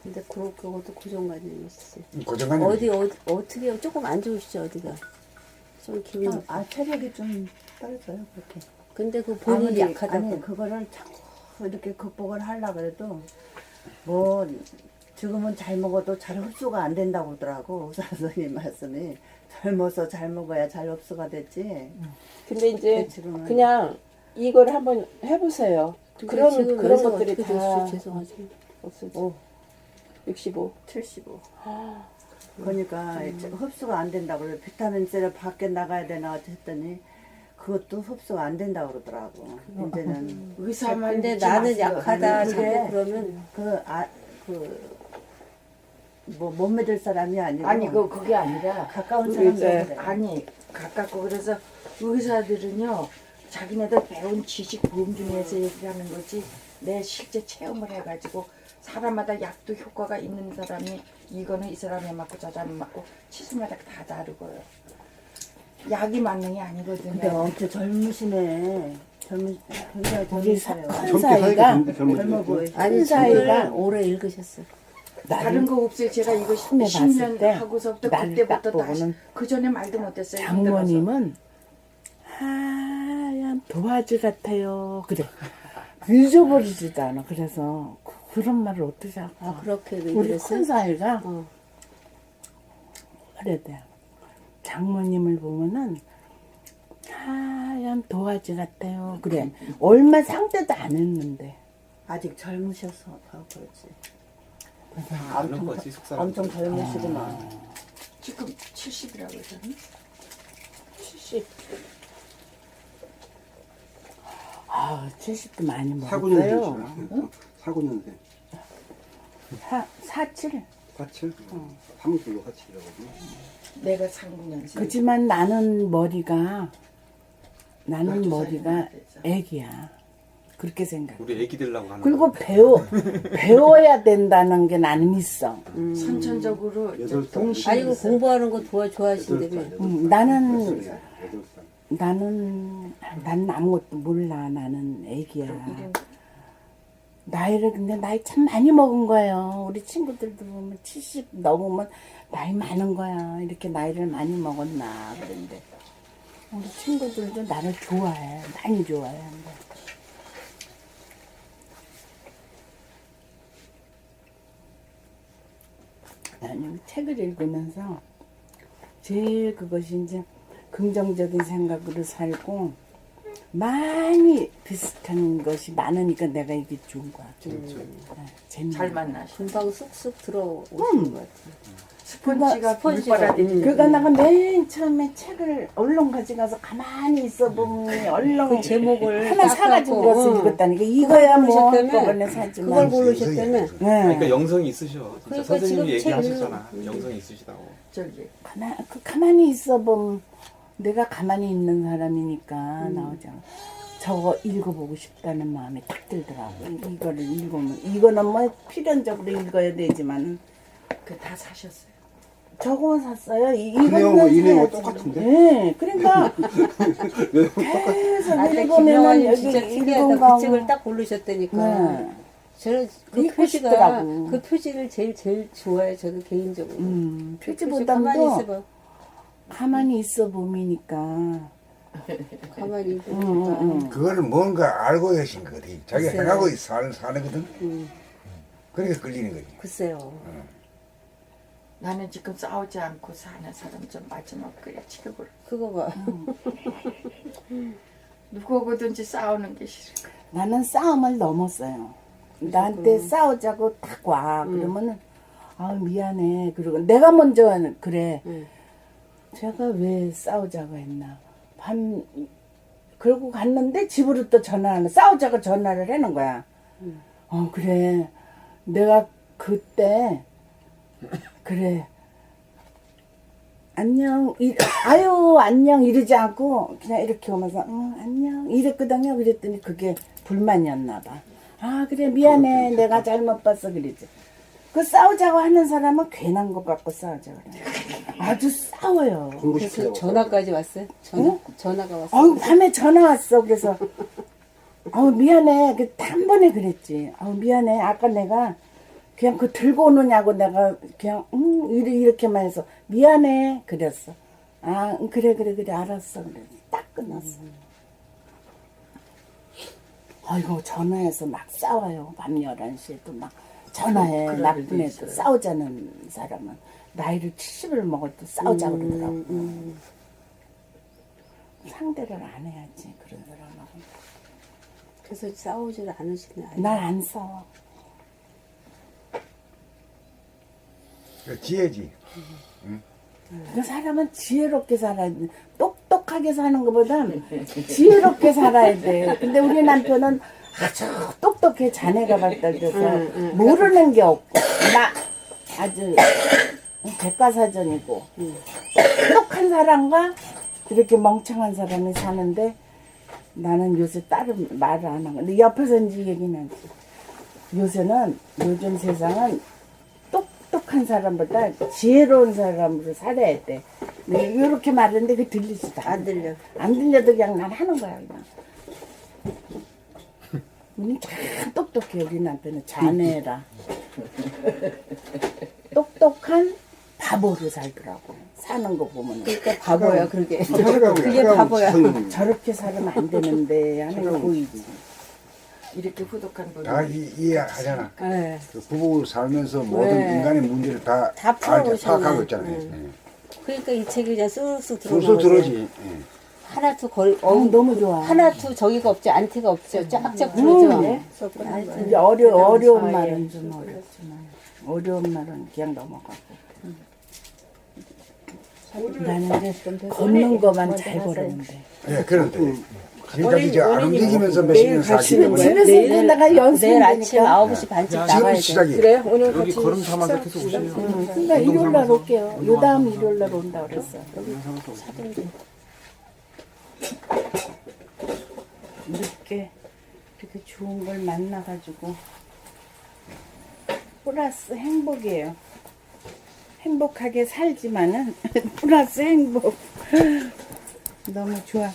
근데 그것도 고정관념이 있어. 고정관념. 어떻게 조금 안 좋으시죠 어디가? 좀 기분. 체력이 좀 떨어져요 그렇게. 근데 그 본인이 약하다고. 아니 그거를 자꾸 이렇게 극복을 하려고 그래도 뭐 지금은 잘 먹어도 잘 흡수가 안 된다고 그러더라고 의사 선생님 말씀이. 젊어서 잘 먹어야 잘 흡수가 됐지. 근데 이제 지금은 그냥 이걸 한번 해보세요. 그런 것들이 다 죄송하지. 없어져. 65. 75. 그러니까 흡수가 안 된다고 그래. 비타민C를 밖에 나가야 되나 했더니 그것도 흡수가 안 된다고 그러더라고. 이제는 의사만 근데 믿지 나는 마세요. 약하다 아니, 그게- 자꾸 그러면 못 믿을 사람이 아니고 아니 그게 아니라 가까운 사람들 이제 그래. 아니 가깝고 그래서 의사들은요 자기네들 배운 지식 보험 중에서 얘기하는 거지 내 실제 체험을 해가지고 사람마다 약도 효과가 있는 사람이 이거는 이 사람에 맞고 저 사람에 맞고 치수마다 다 다르고요. 약이 맞는 게 아니거든요. 근데 엄청 젊으시네. 굉장히 우리 젊으세요. 큰 젊게 살기 사이가 젊어 보이죠. 아니 큰 책을 사이가 오래 읽으셨어. 다른 거 없어요. 제가 이거 처음에 봤을 10년 때 하고서부터 나를 그때부터 딱 다시 보고는 그 전에 말도 못했어요. 장모님은 하얀 도화지 같아요. 그래. 잊어버리지도 않아. 그래서 그런 말을 어떻게 하고. 아 그렇게 우리 얘기했어? 큰 사이가 어. 그래도 장모님을 보면은 하얀 도화지 같아요. 그래. 얼마 상대도 안 했는데. 아직 젊으셔서 더 그렇지. 아는 거지 속사람. 엄청 젊으시구만. 지금 70이라고 그러잖아요. 70. 아, 70도 많이 사구년생 먹었어요. 사구년생. 47. 47? 3kg 47이라고. 내가 39년생. 그지만 나는 머리가 애기야. 그렇게 생각. 우리 애기 되려고 하는 그리고 거. 배워야 된다는 게 나는 있어. 선천적으로 여덟 살. 동심 아이고 공부하는 거 좋아하신다며. 나는 8살. 난 아무것도 몰라. 나는 애기야. 나이를 근데 나이 참 많이 먹은 거예요. 우리 친구들도 보면 70 넘으면 나이 많은 거야. 이렇게 나이를 많이 먹었나 그런데 우리 친구들도 나를 좋아해. 많이 좋아해. 나는 책을 읽으면서 제일 그것이 이제 긍정적인 생각으로 살고 많이 비슷한 것이 많으니까 내가 이게 좋은 거야. 재밌는 잘 거야. 만나시. 금방 쑥쑥 들어오시는 것 같아. 스펀지가 스펀지가, 물빨아들이고. 그러니까 내가 맨 처음에 책을 얼른 가져가서 가만히 있어보면 얼른 그 제목을 하나 딱 사가지고 갖고, 가서 응. 읽었다니까 이거야 뭐 고르셨다며? 한꺼번에 사지만 그걸 고르셨다며. 네. 그러니까 영성이 있으셔. 진짜 그러니까 선생님이 지금 얘기하셨잖아. 영성이 있으시다고. 저기 가만히 있어보면 내가 가만히 있는 사람이니까 나오잖아. 저거 읽어보고 싶다는 마음이 딱 들더라고. 이거를 읽으면 이거는 뭐 필연적으로 읽어야 되지만 그 다 사셨어요. 저거만 샀어요. 내용하고 이 내용하고 똑같은데? 네, 그러니까 계속 아, 근데 읽으면은 김영환님 여기 진짜 읽은 특이하다. 거 그 책을 딱 고르셨다니까. 네. 저는 그 읽고 표지가 싶더라고. 그 표지를 제일 좋아해. 저도 개인적으로. 그 표지 가만히 표지보다도 있어봐. 가만히 있어 봄이니까. 가만히 있으니까. 그거를 뭔가 알고 계신 거지. 자기 글쎄요. 생각하고 사는거든. 그러니까 끌리는 거지. 글쎄요. 나는 지금 싸우지 않고 사는 사람 좀 마지막 그래 지켜볼. 그거 봐. 누구하고든지 싸우는 게 싫어. 나는 싸움을 넘었어요. 나한테 싸우자고 딱 와. 그러면은 아 미안해. 그리고 내가 먼저 그래. 제가 왜 싸우자고 했나. 그러고 갔는데 집으로 또 전화하는 싸우자고 전화를 해놓은 거야. 그래. 내가 그때 그래. 안녕. 아유 안녕 이러지 않고 그냥 이렇게 오면서 안녕 이랬거든요. 그랬더니 그게 불만이었나 봐. 아 그래 미안해. 내가 잘못 봤어 그러지. 그 싸우자고 하는 사람은 괜한 것 갖고 싸우자 그래. 아주 싸워요. 그래서 전화까지 왔어요? 전화가 왔어요? 아유 밤에 전화 왔어. 그래서 미안해. 한 번에 그랬지. 미안해. 아까 내가 그냥 그 들고 오느냐고 내가 그냥 이렇게만 해서 미안해 그랬어. 그래 알았어. 그래 딱 끝났어. 아이고 전화해서 막 싸워요. 밤 11시에도 막 전화해. 그럴 나쁜 일도 애도 있어요. 싸우자는 사람은 나이를 70을 먹어도 싸우자고 그러더라고. 상대를 안 해야지 그런 사람하고. 그래서 싸우지를 않으시네. 날 안 싸워. 지혜지. 그 사람은 지혜롭게 살아야 돼. 똑똑하게 사는 것보다 지혜롭게 살아야 돼. 근데 우리 남편은 아주 똑똑해. 자네가 발달돼서 모르는 게 없고 나 아주 백과사전이고 똑똑한 사람과 이렇게 멍청한 사람이 사는데 나는 요새 딸은 말을 안 하고 근데 옆에서 이제 얘기는 하지. 요즘 세상은 똑똑한 사람보다 지혜로운 사람으로 살아야 돼. 이렇게 말했는데 그 들리지도 않아. 안 들려. 안 들려도 그냥 난 하는 거야 그냥. 우리 참 똑똑해. 우리 남편은 자네라. 똑똑한 바보로 살더라고. 사는 거 보면. 그러니까 바보야 그게. 그게 바보야. 저렇게 살면 안 되는데 하는 거 보이지. 이렇게 후덕한 분이 다 이해하잖아. 네. 그 부부로 살면서 모든 네. 인간의 문제를 다 다 풀어보셨네. 파악하고 있잖아요. 그러니까 이 책이 그냥 쑥쑥 술술 들어오는 거지. 들어지. 하나도 거의 너무 좋아. 하나도 저기가 없지 안티가 없죠. 쫙쫙 풀어져. 네. 하여튼 이제 어려운 아, 예. 말은 좀 어렵지만 어려운 말은 그냥 넘어가고. 나는 이제 걷는 거만 잘 걸었는데. 예, 그런데 지금까지 안 움직이면서 몇십 년 사시기 때문에 집에서 내가 연습 내일 아침 9시 반쯤 지금 나가야 돼. 시작이. 그래 오늘 여기 같이 걸음 삼아서 계속 오세요. 그러니까 일요일 날 올게요. 요 다음 일요일 날 온다 그랬어. 늦게 이렇게 좋은 걸 만나가지고 플러스 행복이에요. 행복하게 살지만은 플러스 행복. 너무 좋아.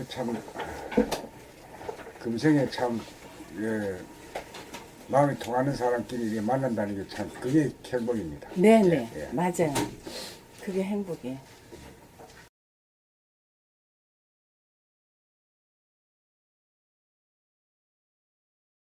참 금생에 참 마음이 통하는 사람끼리 이렇게 만난다는 게 참 그게 행복입니다. 네네 예. 맞아요. 그게 행복이에요.